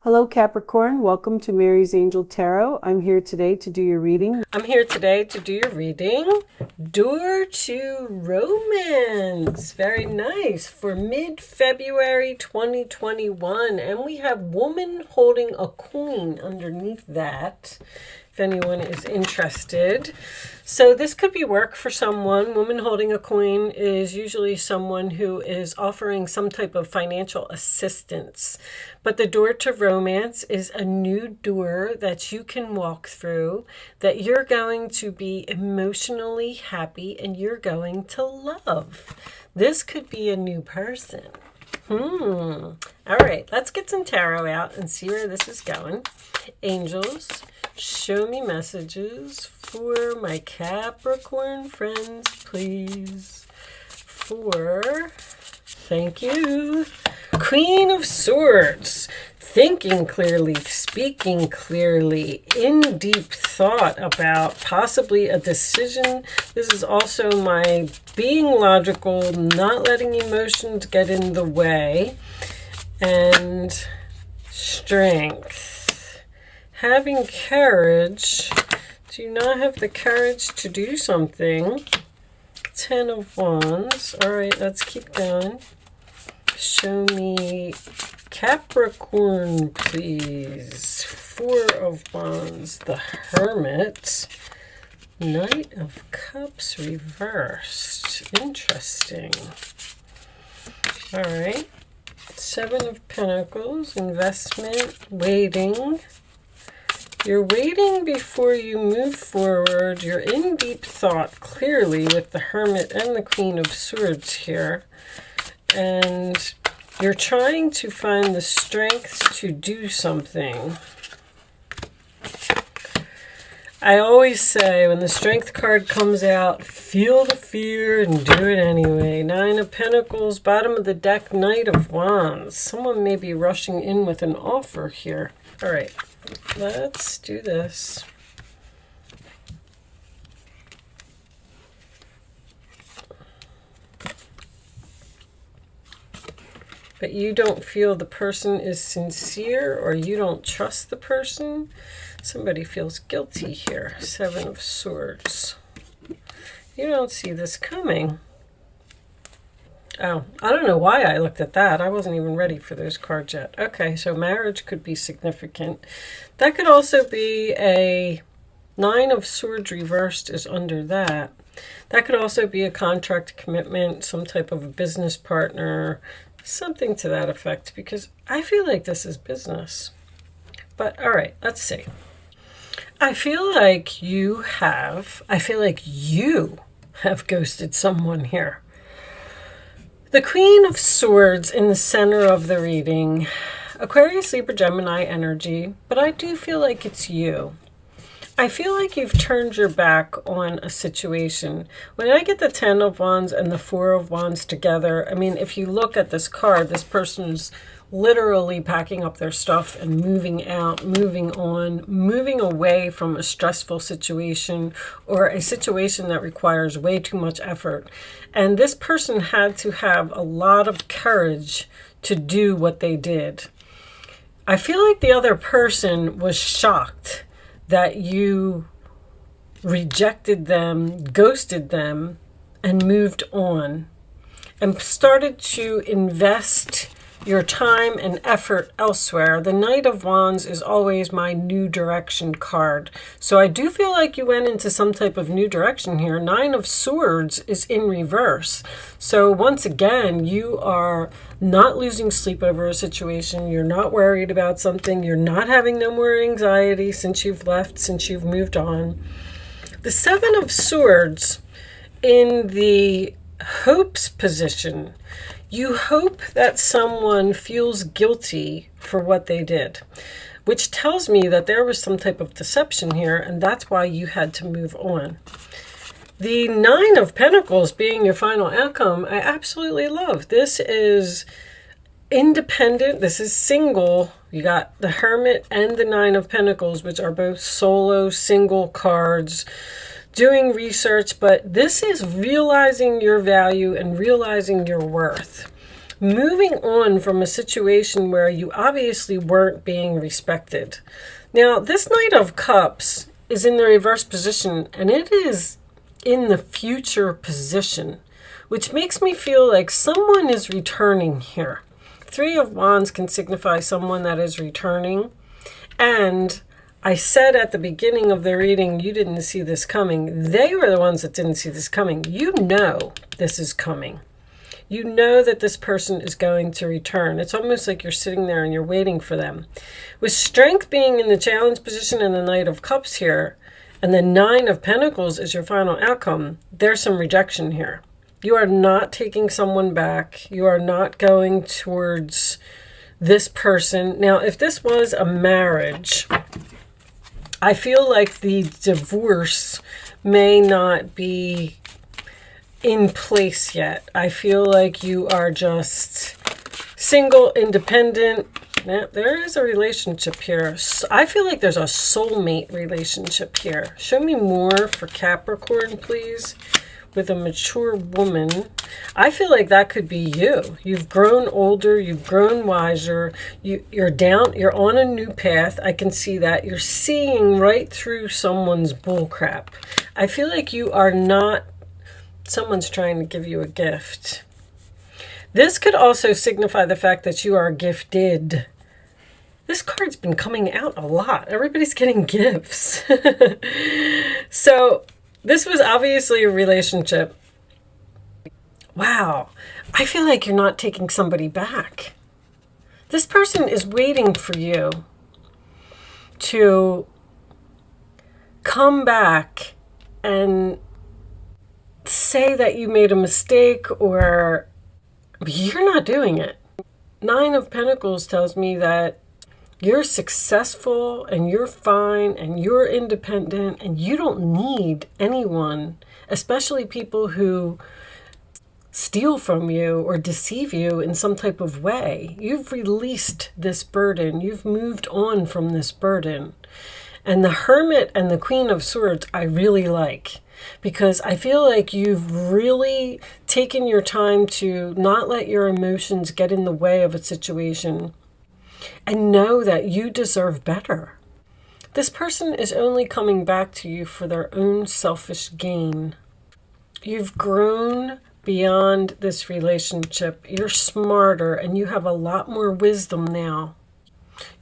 Hello Capricorn, welcome to Mary's Angel Tarot. I'm here today to do your reading. Door to Romance. Very nice. For mid-February 2021. And we have woman holding a coin underneath that, if anyone is interested. So this could be work for someone. Woman holding a coin is usually someone who is offering some type of financial assistance. But the door to romance is a new door that you can walk through, that you're going to be emotionally happy and you're going to love. This could be a new person. All right, let's get some tarot out and see where this is going. Angels, show me messages for my Capricorn friends, please. Thank you. Queen of Swords, thinking clearly, speaking clearly, in deep thought about possibly a decision. This is also my being logical, not letting emotions get in the way, and strength. Having courage. Do you not have the courage to do something? 10 of Wands. All right, let's keep going. Show me Capricorn, please. 4 of Wands. The Hermit. Knight of Cups reversed. Interesting. All right. 7 of Pentacles. Investment. Waiting. You're waiting before you move forward. You're in deep thought, clearly, with the Hermit and the Queen of Swords here. And you're trying to find the strength to do something. I always say, when the Strength card comes out, feel the fear and do it anyway. 9 of Pentacles, bottom of the deck, Knight of Wands. Someone may be rushing in with an offer here. All right. Let's do this. But you don't feel the person is sincere, or you don't trust the person. Somebody feels guilty here. 7 of Swords. You don't see this coming. Oh, I don't know why I looked at that. I wasn't even ready for those cards yet. Okay, so marriage could be significant. That could also be a 9 of Swords reversed is under that. That could also be a contract commitment, some type of a business partner, something to that effect, because I feel like this is business. But all right, let's see. I feel like you have ghosted someone here. The Queen of Swords in the center of the reading. Aquarius, Libra, Gemini energy, but I do feel like it's you. I feel like you've turned your back on a situation. When I get the 10 of Wands and the 4 of Wands together, I mean, if you look at this card, this person's literally packing up their stuff and moving out, moving on, moving away from a stressful situation or a situation that requires way too much effort. And this person had to have a lot of courage to do what they did. I feel like the other person was shocked that you rejected them, ghosted them, and moved on, and started to invest your time and effort elsewhere. The Knight of Wands is always my new direction card. So I do feel like you went into some type of new direction here. 9 of Swords is in reverse. So once again, you are not losing sleep over a situation. You're not worried about something. You're not having no more anxiety since you've left, since you've moved on. The 7 of Swords in the hopes position. You hope that someone feels guilty for what they did, which tells me that there was some type of deception here, and that's why you had to move on. The 9 of Pentacles being your final outcome, I absolutely love. This is independent. This is single. You got the Hermit and the 9 of Pentacles, which are both solo, single cards. Doing research, but this is realizing your value and realizing your worth. moving on from a situation where you obviously weren't being respected. Now, this Knight of Cups is in the reverse position, and it is in the future position, which makes me feel like someone is returning here. Three of Wands can signify someone that is returning. And I said at the beginning of the reading, you didn't see this coming. They were the ones that didn't see this coming. You know this is coming. You know that this person is going to return. It's almost like you're sitting there and you're waiting for them. With Strength being in the challenge position and the Knight of Cups here, and the Nine of Pentacles is your final outcome, there's some rejection here. You are not taking someone back. You are not going towards this person. Now, if this was a marriage, I feel like the divorce may not be in place yet. I feel like you are just single, independent. Now, there is a relationship here. I feel like there's a soulmate relationship here. Show me more for Capricorn, please. With a mature woman. I feel like that could be you. You've grown older, you've grown wiser, you're on a new path. I can see that. You're seeing right through someone's bullcrap. I feel like you are not, someone's trying to give you a gift. This could also signify the fact that you are gifted. This card's been coming out a lot. Everybody's getting gifts. So, this was obviously a relationship. Wow. I feel like you're not taking somebody back. This person is waiting for you to come back and say that you made a mistake, or you're not doing it. Nine of Pentacles tells me that you're successful and you're fine and you're independent and you don't need anyone, especially people who steal from you or deceive you in some type of way. You've released this burden. You've moved on from this burden. And the Hermit and the Queen of Swords I really like, because I feel like you've really taken your time to not let your emotions get in the way of a situation. And know that you deserve better. This person is only coming back to you for their own selfish gain. You've grown beyond this relationship. You're smarter and you have a lot more wisdom now.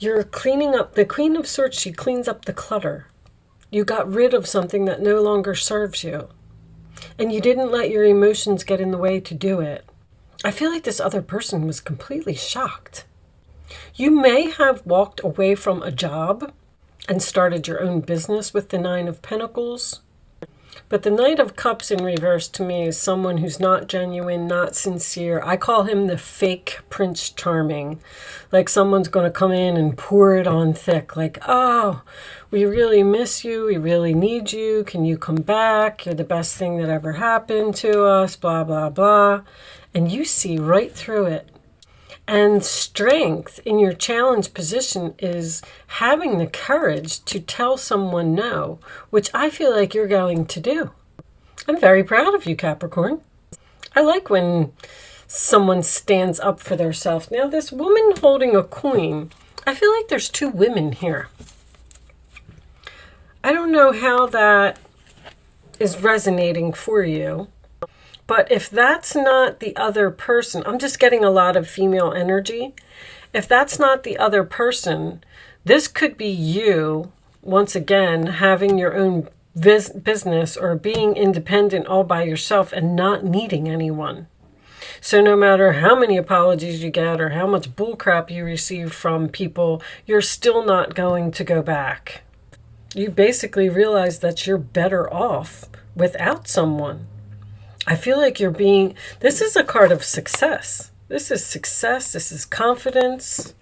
You're cleaning up. The Queen of Swords, she cleans up the clutter. You got rid of something that no longer serves you. And you didn't let your emotions get in the way to do it. I feel like this other person was completely shocked. You may have walked away from a job and started your own business with the Nine of Pentacles. But the Knight of Cups in reverse to me is someone who's not genuine, not sincere. I call him the fake Prince Charming. Like someone's going to come in and pour it on thick. Like, oh, we really miss you. We really need you. Can you come back? You're the best thing that ever happened to us, blah, blah, blah. And you see right through it. And Strength in your challenge position is having the courage to tell someone no, which I feel like you're going to do. I'm very proud of you, Capricorn. I like when someone stands up for themselves. Now, this woman holding a coin, I feel like there's two women here. I don't know how that is resonating for you. But if that's not the other person, I'm just getting a lot of female energy. If that's not the other person, this could be you, once again, having your own business or being independent all by yourself and not needing anyone. So no matter how many apologies you get or how much bullcrap you receive from people, you're still not going to go back. You basically realize that you're better off without someone. I feel like you're being, this is a card of success. This is success. This is confidence.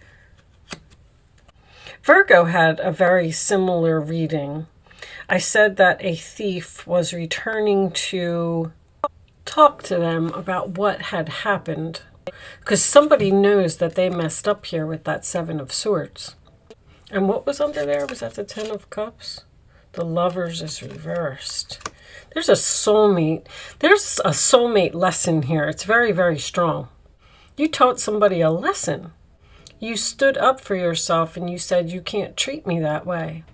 Virgo had a very similar reading. I said that a thief was returning to talk to them about what had happened. Because somebody knows that they messed up here with that Seven of Swords. And what was under there? Was that the Ten of Cups? The Lovers is reversed. There's a soulmate. There's a soulmate lesson here. It's very, very strong. You taught somebody a lesson. You stood up for yourself and you said, you can't treat me that way.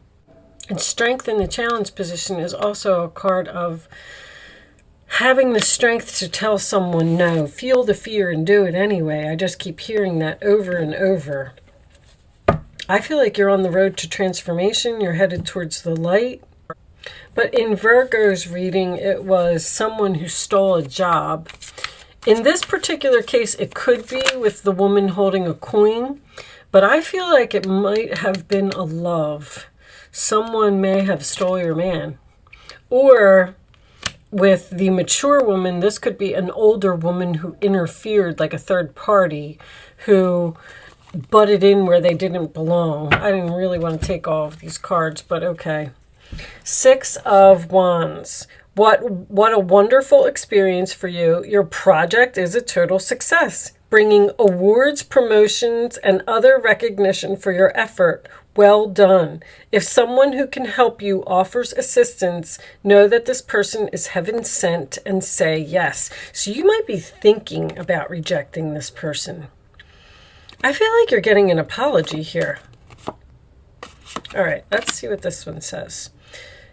And strength in the challenge position is also a card of having the strength to tell someone no, feel the fear and do it anyway. I just keep hearing that over and over. I feel like you're on the road to transformation. You're headed towards the light. But in Virgo's reading, it was someone who stole a job. In this particular case, it could be with the woman holding a coin, but I feel like it might have been a love. Someone may have stole your man. Or with the mature woman, this could be an older woman who interfered, like a third party, who butted in where they didn't belong. I didn't really want to take all of these cards, but okay. 6 of Wands. What a wonderful experience for you. Your project is a total success, bringing awards, promotions, and other recognition for your effort. Well done. If someone who can help you offers assistance, know that this person is heaven sent and say yes. So you might be thinking about rejecting this person. I feel like you're getting an apology here. All right, let's see what this one says.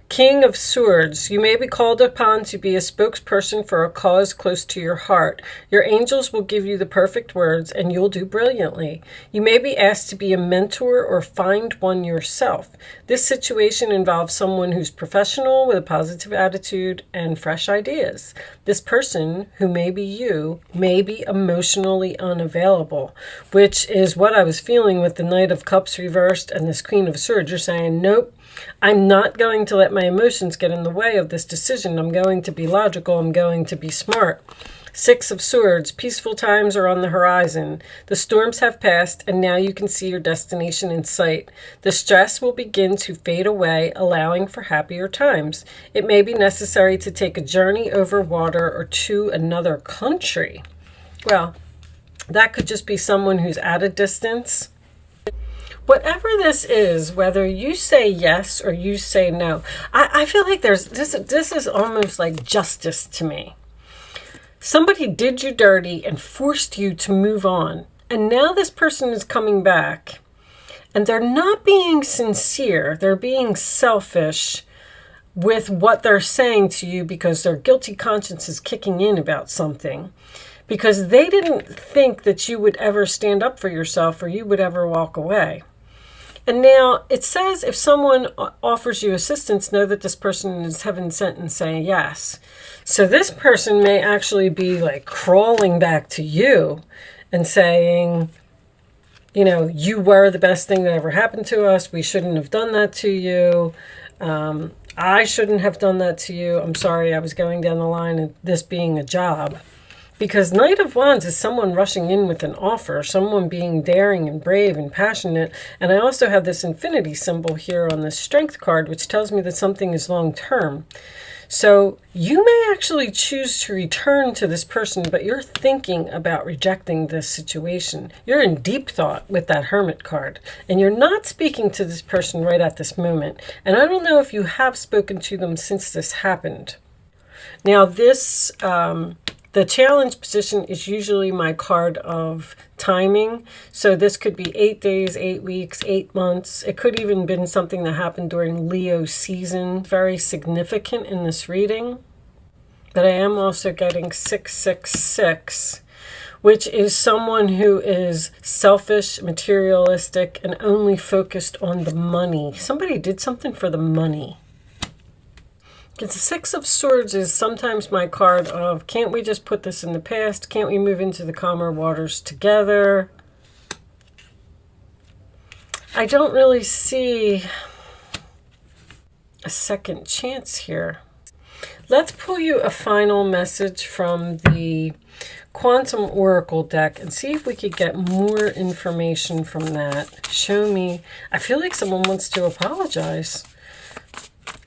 King of Swords, you may be called upon to be a spokesperson for a cause close to your heart. Your angels will give you the perfect words and you'll do brilliantly. You may be asked to be a mentor or find one yourself. This situation involves someone who's professional with a positive attitude and fresh ideas. This person, who may be you, may be emotionally unavailable, which is what I was feeling with the Knight of Cups reversed and this Queen of Swords. You're saying, nope. I'm not going to let my emotions get in the way of this decision. I'm going to be logical. I'm going to be smart. 6 of Swords, peaceful times are on the horizon. The storms have passed, and now you can see your destination in sight. The stress will begin to fade away, allowing for happier times. It may be necessary to take a journey over water or to another country. Well, that could just be someone who's at a distance. Whatever this is, whether you say yes or you say no, I feel like this is almost like justice to me. Somebody did you dirty and forced you to move on. And now this person is coming back and they're not being sincere. They're being selfish with what they're saying to you because their guilty conscience is kicking in about something. Because they didn't think that you would ever stand up for yourself or you would ever walk away. And now it says if someone offers you assistance, know that this person is heaven sent and say yes. So this person may actually be like crawling back to you and saying, you know, you were the best thing that ever happened to us. We shouldn't have done that to you. I shouldn't have done that to you. I'm sorry, I was going down the line of this being a job. Because Knight of Wands is someone rushing in with an offer, someone being daring and brave and passionate. And I also have this infinity symbol here on the strength card, which tells me that something is long term. So you may actually choose to return to this person, but you're thinking about rejecting this situation. You're in deep thought with that Hermit card, and you're not speaking to this person right at this moment. And I don't know if you have spoken to them since this happened. Now this... the challenge position is usually my card of timing. So this could be 8 days, 8 weeks, 8 months. It could even been something that happened during Leo season. Very significant in this reading. But I am also getting 666, which is someone who is selfish, materialistic, and only focused on the money. Somebody did something for the money. The 6 of Swords is sometimes my card of, can't we just put this in the past? Can't we move into the calmer waters together? I don't really see a second chance here. Let's pull you a final message from the Quantum Oracle deck and see if we could get more information from that. Show me. I feel like someone wants to apologize.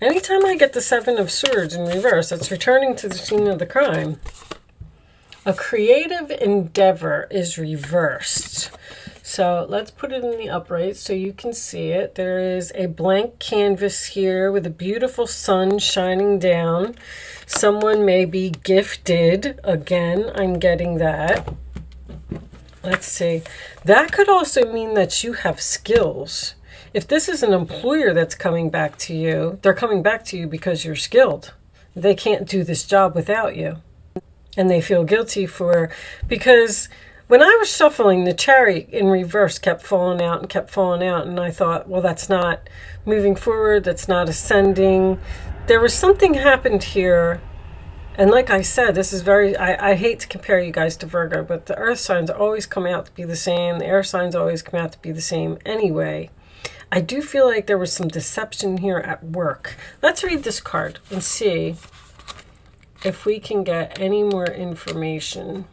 Anytime I get the 7 of Swords in reverse, it's returning to the scene of the crime. A creative endeavor is reversed. So let's put it in the upright so you can see it. There is a blank canvas here with a beautiful sun shining down. Someone may be gifted. Again, I'm getting that. Let's see. That could also mean that you have skills. If this is an employer that's coming back to you, they're coming back to you because you're skilled. They can't do this job without you. And they feel guilty because when I was shuffling, the Chariot in reverse kept falling out and kept falling out. And I thought, well, that's not moving forward. That's not ascending. There was something happened here. And like I said, this is I hate to compare you guys to Virgo, but the earth signs always come out to be the same. The air signs always come out to be the same anyway. I do feel like there was some deception here at work. Let's read this card and see if we can get any more information.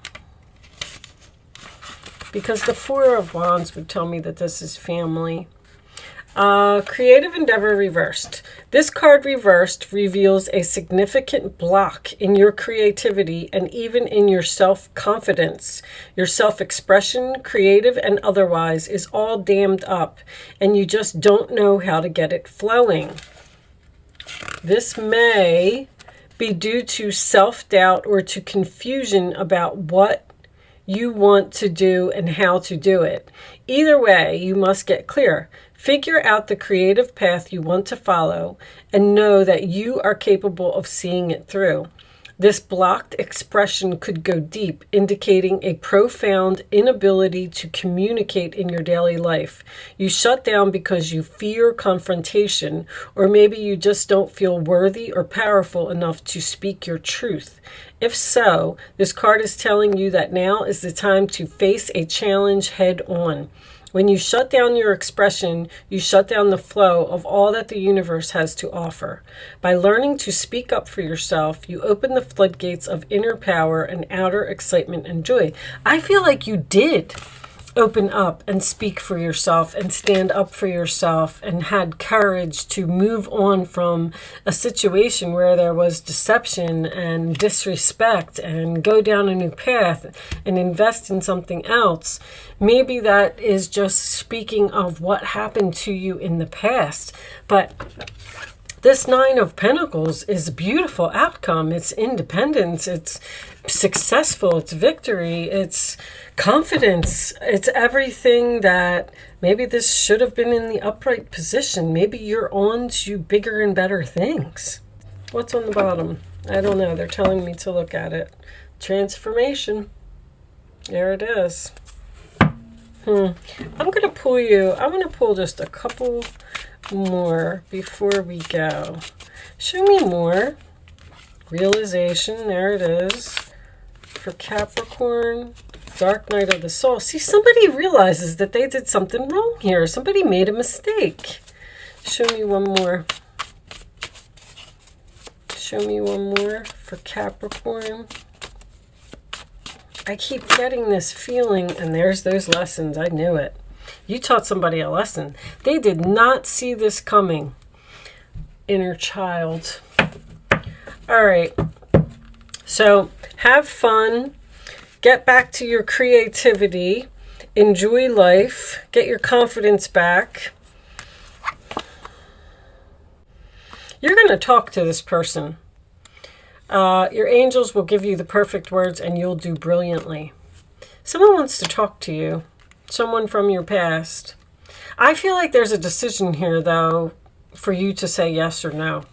Because the Four of Wands would tell me that this is family. Creative endeavor reversed. This card reversed reveals a significant block in your creativity and even in your self-confidence. Your self-expression, creative and otherwise, is all dammed up, and you just don't know how to get it flowing. This may be due to self-doubt or to confusion about what you want to do and how to do it. Either way, you must get clear. Figure out the creative path you want to follow and know that you are capable of seeing it through. This blocked expression could go deep, indicating a profound inability to communicate in your daily life. You shut down because you fear confrontation, or maybe you just don't feel worthy or powerful enough to speak your truth. If so, this card is telling you that now is the time to face a challenge head on. When you shut down your expression, you shut down the flow of all that the universe has to offer. By learning to speak up for yourself, you open the floodgates of inner power and outer excitement and joy. I feel like you did open up and speak for yourself and stand up for yourself and had courage to move on from a situation where there was deception and disrespect and go down a new path and invest in something else. Maybe that is just speaking of what happened to you in the past, but this Nine of Pentacles is a beautiful outcome. It's independence. It's successful. It's victory. It's confidence. It's everything that maybe this should have been in the upright position. Maybe you're on to bigger and better things. What's on the bottom? I don't know. They're telling me to look at it. Transformation. There it is. I'm going to pull you. I'm going to pull just a couple more before we go. Show me more. Realization. There it is. For Capricorn. Dark night of the soul. See, somebody realizes that they did something wrong here. Somebody made a mistake. Show me one more. Show me one more for Capricorn. I keep getting this feeling, and there's those lessons. I knew it. You taught somebody a lesson. They did not see this coming. Inner child. All right. So have fun. Get back to your creativity. Enjoy life. Get your confidence back. You're going to talk to this person. Your angels will give you the perfect words and you'll do brilliantly. Someone wants to talk to you. Someone from your past. I feel like there's a decision here, though, for you to say yes or no.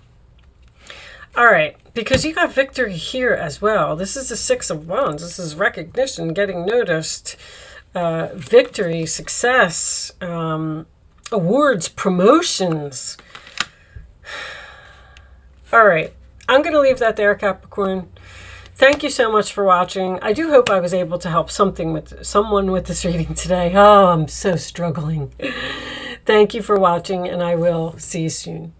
All right, because you got victory here as well. This is the Six of Wands. This is recognition, getting noticed, victory, success, awards, promotions. All right, I'm going to leave that there, Capricorn. Thank you so much for watching. I do hope I was able to help someone with this reading today. Oh, I'm so struggling. Thank you for watching, and I will see you soon.